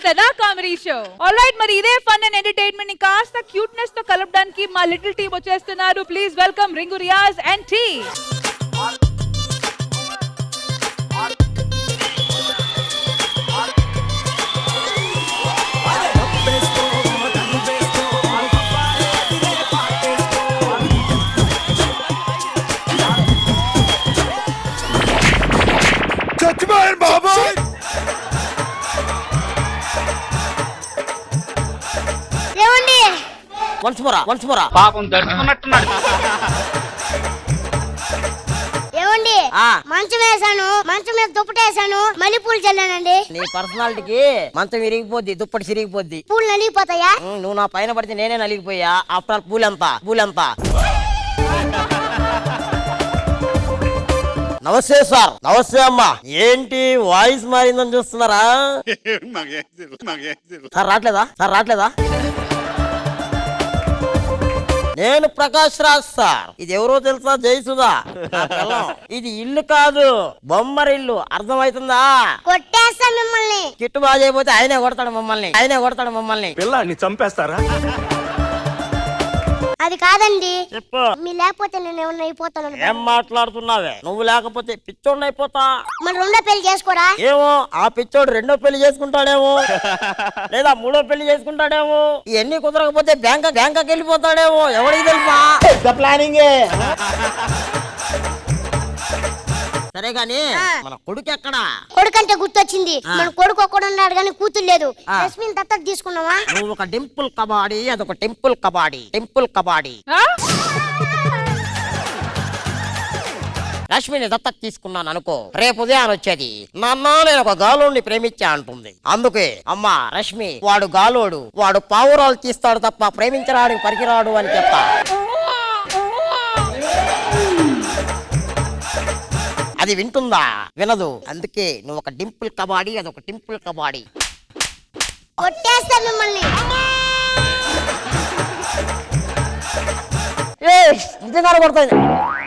The నా comedy show. Alright, మరి ఇదే ఫన్ అండ్ ఎంటర్టైన్మెంట్ ని కాస్త క్యూట్నెస్ తో కలపడానికి మా లిటిల్ టీమ్ వచ్చేస్తున్నారు. ప్లీజ్ వెల్కమ్ రింగు రియాజ్ అండ్ టీ. పాపం దడుచుకున్నట్టున్నాడు. ఏమండి, మంచం వేసాను, మంచం మీద దుప్పటి వేసాను, మళ్ళీ పూలు చల్లానండి. నీ పర్సనాలిటీకి మంచం విరిగిపోద్ది, దుప్పటి సిరిగిపోద్ది. పూలు నలిగిపోతాయా? నువ్వు నా పైన పడితే నేనే నలిగిపోయా. After all పూలెంత. నమస్తే సార్. నమస్తే అమ్మా. ఏంటి వాయిస్ మారిందని చూస్తున్నారా? సార్ రావట్లేదా? నేను ప్రకాష్ రాజ్ సార్. ఇది ఎవరో తెలుసా? జయసుధా. ఇది ఇల్లు కాదు, బొమ్మరిల్లు. అర్థమవుతుందా? కొట్టేస్తా మిమ్మల్ని. కిట్టు బాగా చేయకపోతే ఆయనే కొడతాడు మమ్మల్ని. పిల్లాన్ని చంపేస్తారా? అది కాదండి. చెప్పు. మీ లేకపోతే నేను ఏమన్నా అయిపోతాను. ఏం మాట్లాడుతున్నావే? నువ్వు లేకపోతే పిచ్చోడిని అయిపోతా. మరి రెండో పెళ్లి చేసుకోరా? ఏమో, ఆ పిచ్చోడు రెండో పెళ్లి చేసుకుంటాడేమో, లేదా మూడో పెళ్లి చేసుకుంటాడేమో. ఇవన్నీ కుదరకపోతే బ్యాంకాకి వెళ్ళిపోతాడేమో. ఎవరికి తెలుసా? ప్లానింగే. సరే గాని మన కొడుకు ఎక్కడా? కొడుకంటే గుర్తొచ్చింది. మన కొడుకు ఒక్కడు ఉన్నాడు కానీ కూతురు లేదు. రశ్మిని దత్తత తీసుకున్నావా? నువ్వు ఒక డింపుల్ కబాడీ, అదొక టెంపుల్ కబాడీ. రష్మిని దత్తత తీసుకున్నాను అనుకో, రేపు ఉదయాన్ని వచ్చేది నాన్న నేను ఒక గాలోడిని ప్రేమించా అంటుంది. అందుకే అమ్మా రష్మి, వాడు గాలోడు, వాడు పావురాలు తీస్తాడు తప్ప ప్రేమించడానికి పనికిరాడు అని చెప్తా. అది వింటుందా? వినదు. అందుకే నువ్వు ఒక డింపుల్ కబాడీ, అదొక టెంపుల్ కబాడీ. కొట్టేస్తా మిమ్మల్ని.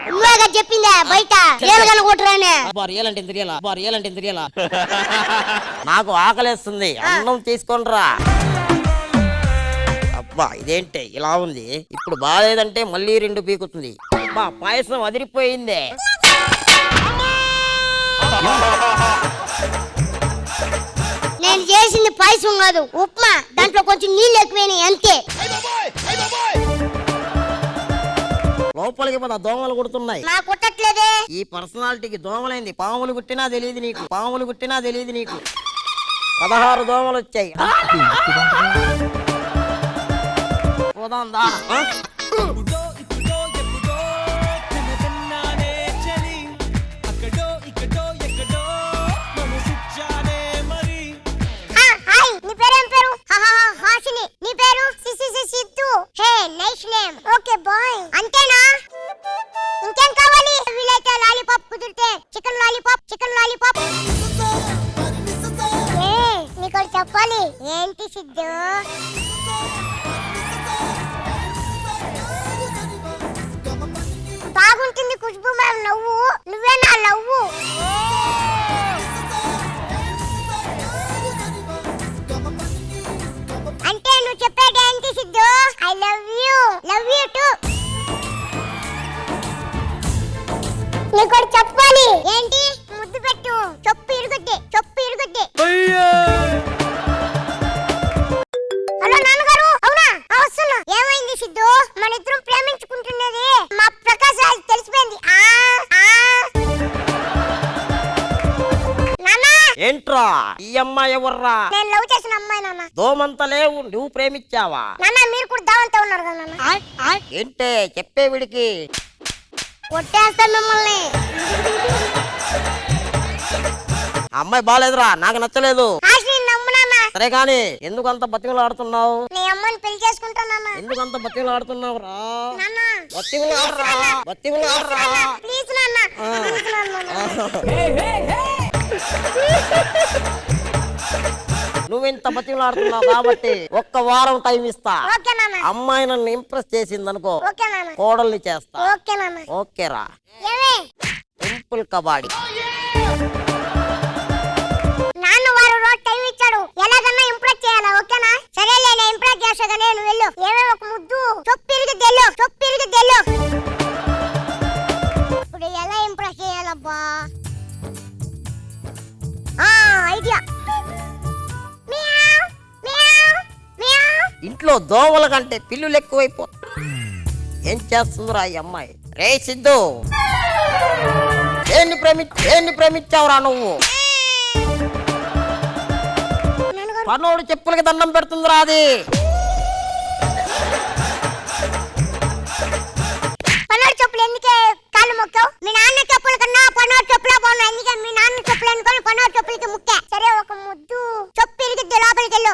నువ్వేగా చెప్పిందా బయట కొట్టరానే? నాకు ఆకలేస్తుంది, అన్నం తీసుకొనిరా. అబ్బా ఇదేంటి ఇలా ఉంది? ఇప్పుడు బాగాలేదంటే మళ్ళీ 2 పీకుతుంది. అబ్బా పాయసం అదిరిపోయిందే. నేను చేసింది పాయసం కాదు, ఉప్మా. దాంట్లో కొంచెం నీళ్ళు ఎక్కువైనాయి అంతే. లోపలికి పద, దోమలు కుడుతున్నాయి. నా కుట్టట్లేదే. ఈ పర్సనాలిటీకి దోమలైంది. పాములు కుట్టినా తెలియదు నీకు. 16 దోమలు వచ్చాయి. పోదాం దా. అంతేనా? ఇంకేం కావాలి? వీలైతే లాలీపాప్ కుదిరితే చికెన్ లాలీపాప్. నీకు చెప్పాలి. ఏంటి సిద్ధు? బాగుంటుంది ఖుష్బు మ్యామ్ నవ్వు. నువ్వే నా లవ్వు. అంటే నువ్వు చెప్పేది ఏంటి Siddhu? I love you to. నీకు చెప్పాలి. ఏంటి? ముద్దు పెట్టు. చెప్పు ఇరుగుద్ది. హలో నాన్నగారు. అవునా? వస్తున్నా. ఏమైంది సిద్ధు? మన ఇద్దరం ప్రేమించుకుంటున్నది మా ప్రకాశ్ రాజ్ తెలిసిపోయింది. ఏంట్రా ఈ అమ్మాయి ఎవర్రా? నేను లవ్ చేసిన అమ్మాయి నాన్న. దోమంత లేవు, నువ్వు ప్రేమించావా? నాన్న మీరు కూడా దావంతో ఉన్నారు కదా నాన్న. ఏంటే చెప్పే వీడికి? కొట్టేస్తా మిమ్మల్ని. అమ్మాయి బాలేదురా, నాకు నచ్చలేదు. నమ్ము నాన్న. సరే గాని ఎందుకంత బతిమలు ఆడుతున్నావు? నీ అమ్మని పెళ్లి చేసుకుంటానన్నా. ఎందుకంత బతిమలు ఆడుతున్నావు రా? నాన్న బతిమలు ఆడరా. ప్లీజ్ నాన్న. నువ్వింత బతిమలాడుతున్నావు కాబట్టి 1 వారం టైం ఇస్తా. ఓకే నాన్న. అమ్మాయి నన్ను ఇంప్రెస్ చేసిందనుకో, ఓకే నాన్న. కోడల్ని చేస్తా. ఓకే నాన్న. ఓకేరా. టెంపుల్ కబాడీ. నాన్న వారు రోజు టైం ఇచ్చాడు, ఎలాగన్నా ఇంప్రెస్ చేయాలా ఓకేనా? సరేలే నేను ఇంప్రెస్ చేస్తాగానే నువ్వు వెళ్ళు. ఏమే ఒక ముద్దు చొప్పిరిగి తెల్లు. ఇప్పుడు ఎలా ఇంప్రెస్ చేయాలబ్బా? ఐడియా. ఇంట్లో దోమల కంటే పిల్లులు ఎక్కువైపో. ఏం చేస్తుందిరా ఈ అమ్మాయి? రే సిద్ధు, దేన్ని ప్రేమించావురా నువ్వు? పనోడు చెప్పులకి దండం పెడుతుందిరా అది. పనోడు చెప్పులు ఎందుకే కాళ్ళు మొక్కావు? మీ నాన్న చెప్పుల కన్నా పనోడు చెప్పులే బాగున్నాయి. అందుకే మీ నాన్న చెప్పులు అనుకోని పనోడు చెప్పులకి ముక్కే. సరే ఒక ముద్దు చొప్పిరిగిద్ది లోపలికి వెళ్ళు.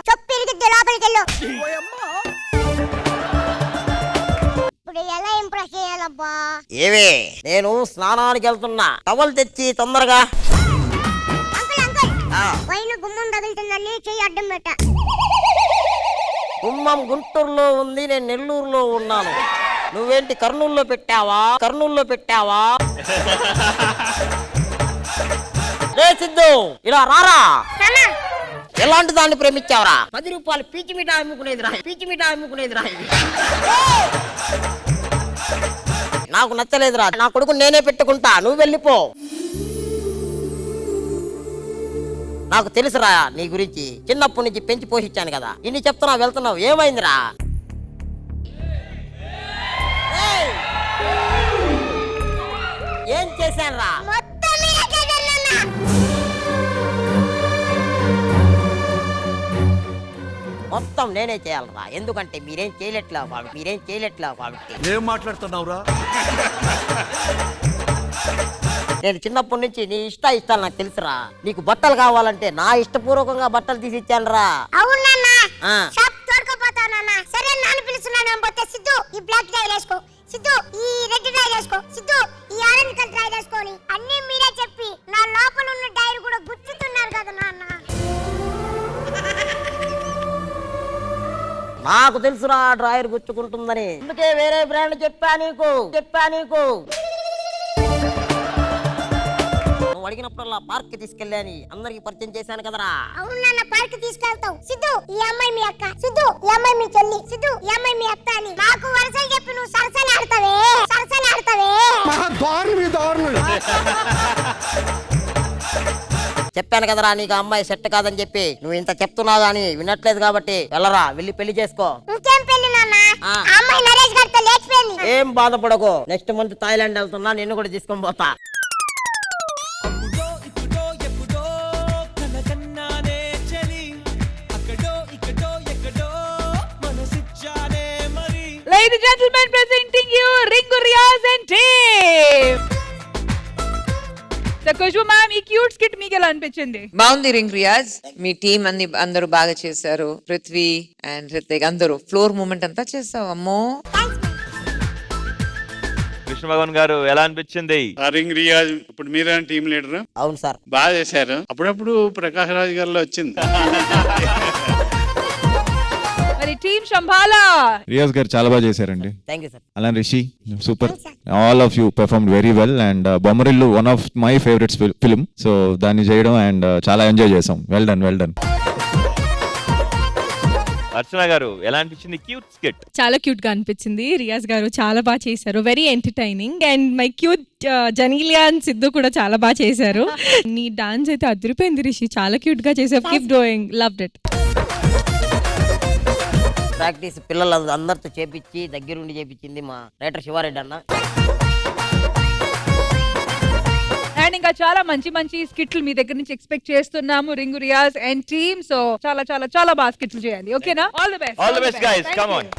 ఇప్పుడు ఎలా ఇంప్రెస్ చేయాలబ్బా? ఏవే, నేను స్నానానికి వెళ్తున్నా, టవల్ తెచ్చి తొందరగా. పైన గుమ్మం తగులుతుందని చెయ్యి అడ్డం పెట్ట. గుమ్మం గుంటూరులో ఉంది, నేను నెల్లూరులో ఉన్నాను. నువ్వేంటి కర్నూలులో పెట్టావా? రే సిద్ధు, ఇలా రారా. ఎలాంటి దాన్ని ప్రేమించావరా? 10 రూపాయలు పీచి మిఠాయి అమ్ముకునేదిరా ఇది. నాకు నచ్చలేదురా, నా కొడుకు నేనే పెట్టుకుంటా, నువ్వు వెళ్ళిపో. నాకు తెలుసురా నీ గురించి, చిన్నప్పటి నుంచి పెంచి పోషించాను కదా. ఇన్ని చెప్తున్నావు, వెళ్తున్నావు, ఏమైందిరా? ఏం చేశానురా? మొత్తం నేనే చేయాలరా, ఎందుకంటే మీరేం చేయలేట్లా కాబట్టి. ఏం మాట్లాడుతున్నావురా? నేను చిన్నప్పటి నుంచి నీ ఇష్టాలు నాకు తెలుసురా. నీకు బట్టలు కావాలంటే నా ఇష్టపూర్వకంగా బట్టలు తీసి ఇచ్చానురా. అవునన్నా, షాప్ తోడుకోపోతానన్నా. సరే నాన్న పిలుస్తున్నాను పోతే. సిద్ధు ఈ బ్లాక్ టై వేసుకో, సిద్ధు ఈ రెడ్ టై వేసుకో, సిద్ధు ఈ ఆరెంజ్ కలర్ టై వేసుకొని అన్ని మీరే చెప్పి నా లోపల ఉన్న డైరీ కూడా గుర్తుతున్నారు కదా నాన్న. నాకు తెలుసురా డ్రాయర్ గుచ్చుకుంటుందని, అందుకే వేరే బ్రాండ్ చెప్పా నీకు. నువ్వు అడిగినప్పుడల్లా పార్క్ కి తీసుకెళ్ళాని అందరికి పరిచయం చేశాను కదరా. అవును నాన్న, పార్క్ తీసుకెళ్తావు. సిద్ధు ఈ అమ్మాయి మీ అక్క, సిద్ధు ఈ అమ్మాయి మీ చెల్లి, సిద్ధు ఈ అమ్మాయి మీ అత్త అని నాకు వరుసలు చెప్పి నువ్వు సరసలు ఆడతావే. చెప్పాను కదరా నీకు ఆ అమ్మాయి సెట్ కాదని చెప్పి. నువ్వు ఇంత చెప్తున్నావు గానీ వినట్లేదు కాబట్టి వెళ్ళరా, వెళ్ళి పెళ్లి చేసుకో. ఇంకేం పెళ్లి నాన్న? ఆ అమ్మాయి నరేష్ గారితో లేచిపోయింది. ఏం బాధపడకు, నెక్స్ట్ మంత్ థాయిలాండ్ వెళ్తున్నా, నిన్ను కూడా తీసుకొని పోతా. Ladies and gentlemen, presenting you Ringu Riaz and team. The Khushbu ma'am, ఈ క్యూట్ స్కిట్ మీకు ఎలా అనిపించింది? బాగుంది రింగ్ రియాజ్, మీ టీం అందరూ బాగా చేశారు. పృథ్వీ అండ్ రితిక్ అందరూ ఫ్లోర్ మూమెంట్ అంతా చేసావు. అమ్మో, కృష్ణ భగవాన్ గారు ఎలా అనిపించింది? రింగ్ రియాజ్ ఇప్పుడు మీరే టీం లీడర్. అవును సార్, బాగా చేశారు. అప్పుడప్పుడు ప్రకాష్ రాజ్ గారిలో వచ్చింది. మరి టీమ్ శంభాలా. రియాజ్ గారు చాలా బాగా చేశారండి. Thank you sir. అలానే Rishi super, all of you performed very well. And Bommarillu one of my favourites film, so దాన్ని చేయడం అండ్ చాలా ఎంజాయ్ చేసాం. Well done. అర్చన గారు ఎలా అనిపించింది క్యూట్ స్కిట్? చాలా క్యూట్ గా అనిపించింది. రియాజ్ గారు చాలా బాగా చేశారు, very entertaining. And my cute Genelia and Siddhu కూడా చాలా బాగా చేశారు. నీ డాన్స్ అయితే అదిరిపోయింది రిషి, చాలా క్యూట్ గా చేసావు. Keep doing, loved it. Practice పిల్లలు అందరితో చేపించి దగ్గరుండి చేపించింది మా రైటర్ శివారెడ్డి అన్న. అండ్ ఇంకా చాలా మంచి స్కిట్లు మీ దగ్గర నుంచి ఎక్స్పెక్ట్ చేస్తున్నాము ring Riyaz and team. So చాలా బాగా స్కిట్లు చేయండి, ఓకేనా? All the best guys, come on.